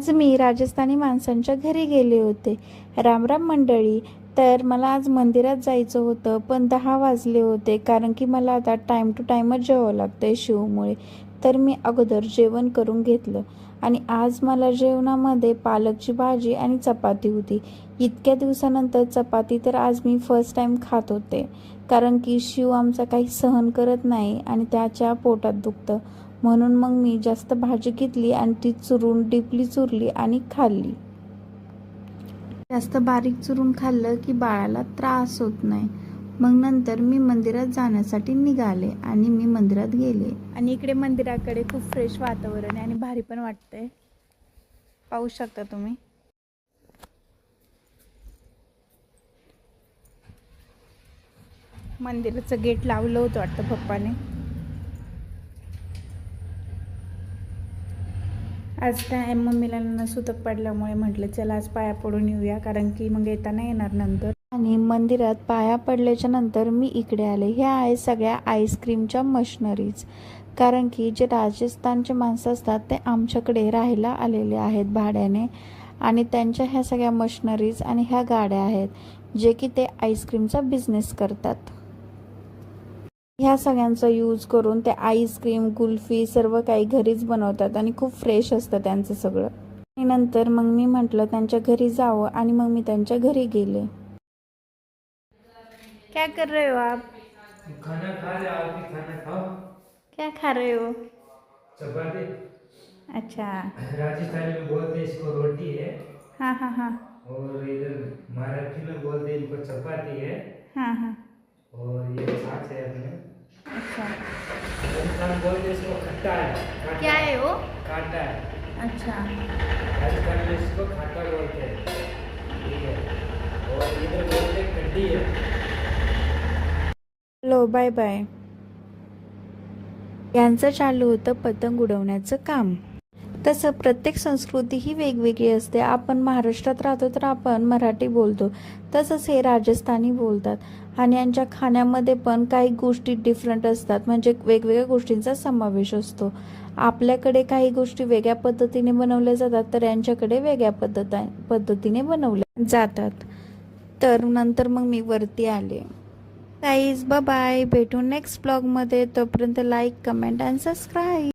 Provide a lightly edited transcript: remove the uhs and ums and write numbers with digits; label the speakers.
Speaker 1: आज मी राजस्थानी माणसांच्या घरी गेले होते. रामराम मंडळी. तर मला आज मंदिरात जायचं होतं, पण 10 वाजले होते, कारण की मला आता टाईम टू टाईमच जेवावं लागतंय शिवमुळे. तर मी अगोदर जेवण करून घेतलं आणि आज मला जेवणामध्ये पालकची भाजी आणि चपाती होती. इतक्या दिवसानंतर चपाती तर आज मी फर्स्ट टाईम खात होते, कारण की शिव आमचा काही सहन करत नाही आणि त्याच्या पोटात दुखतं. म्हणून मग मी जास्त भाजी घेतली आणि ती चुरून डीपली चुरली आणि खाल्ली. जास्त बारीक चुरून खाल्लं की बाळाला त्रास होत नाही. मग नंतर मी मंदिरात जाण्यासाठी निघाले आणि मी मंदिरात गेले आणि इकडे मंदिराकडे खूप फ्रेश वातावरण आहे आणि भारी पण वाटतंय. पाहू शकता तुम्ही. मंदिराचं गेट लावलं होतं वाटतं पप्पाने. आज काय मम्मीला सुतक पडल्यामुळे म्हटलं चला आज पाया पडून येऊया, कारण की मग येताना येणार नंतर. आणि मंदिरात पाया पडल्याच्या नंतर मी इकडे आले. ह्या आहे सगळ्या आईस्क्रीमच्या मशनरीज, कारण की जे राजस्थानचे माणसं असतात ते आमच्याकडे राहायला आलेले आहेत भाड्याने, आणि त्यांच्या ह्या सगळ्या मशनरीज आणि ह्या गाड्या आहेत जे की ते आईस्क्रीमचा बिझनेस करतात. ह्या सगळ्यांचा यूज करून ते आईस्क्रीम, कुल्फी सर्व काही घरीच बनवतात आणि खूप फ्रेश असतं त्यांचं सगळं. आणि नंतर मग मी म्हटलं त्यांच्या घरी जावं आणि मग मी त्यांच्या घरी गेले. क्या कर रहे हो आप?
Speaker 2: खाना खा रहे, आप भी खाना खाओ।
Speaker 1: क्या खा रहे हो?
Speaker 2: चपाती।
Speaker 1: अच्छा.
Speaker 2: राजस्थानी में बोलते हैं इसको रोटी है।
Speaker 1: हाँ हाँ हाँ.
Speaker 2: और इधर मराठी में बोलते हैं इनको चपाती है।
Speaker 1: हाँ हाँ.
Speaker 2: और ये छाछ है अपने।
Speaker 1: अच्छा.
Speaker 2: राजस्थान बोलते हैं इसको खट्टा है। काटा।
Speaker 1: क्या है वो?
Speaker 2: काटा है।
Speaker 1: अच्छा.
Speaker 2: राजस्थान में इसको खट्टा बोलते हैं, ठीक है। और इधर बोलते हैं कड्डी है।
Speaker 1: लो बाय बाय. यांचं चालू होतं पतंग उडवण्याचं काम. तसं प्रत्येक संस्कृती ही वेगवेगळी असते. आपण महाराष्ट्रात राहतो तर आपण मराठी बोलतो, तसंच हे राजस्थानी बोलतात आणि यांच्या खाण्यामध्ये पण काही गोष्टी डिफरंट असतात, म्हणजे वेगवेगळ्या गोष्टींचा समावेश असतो. आपल्याकडे काही गोष्टी वेगळ्या पद्धतीने बनवल्या जातात तर यांच्याकडे वेगळ्या पद्धतीने बनवल्या जातात. तर नंतर मग मी वरती आले. गाईज बाय बाय, भेटू नेक्स्ट ब्लॉगमध्ये. तोपर्यंत लाईक, कमेंट अँड सबस्क्राईब.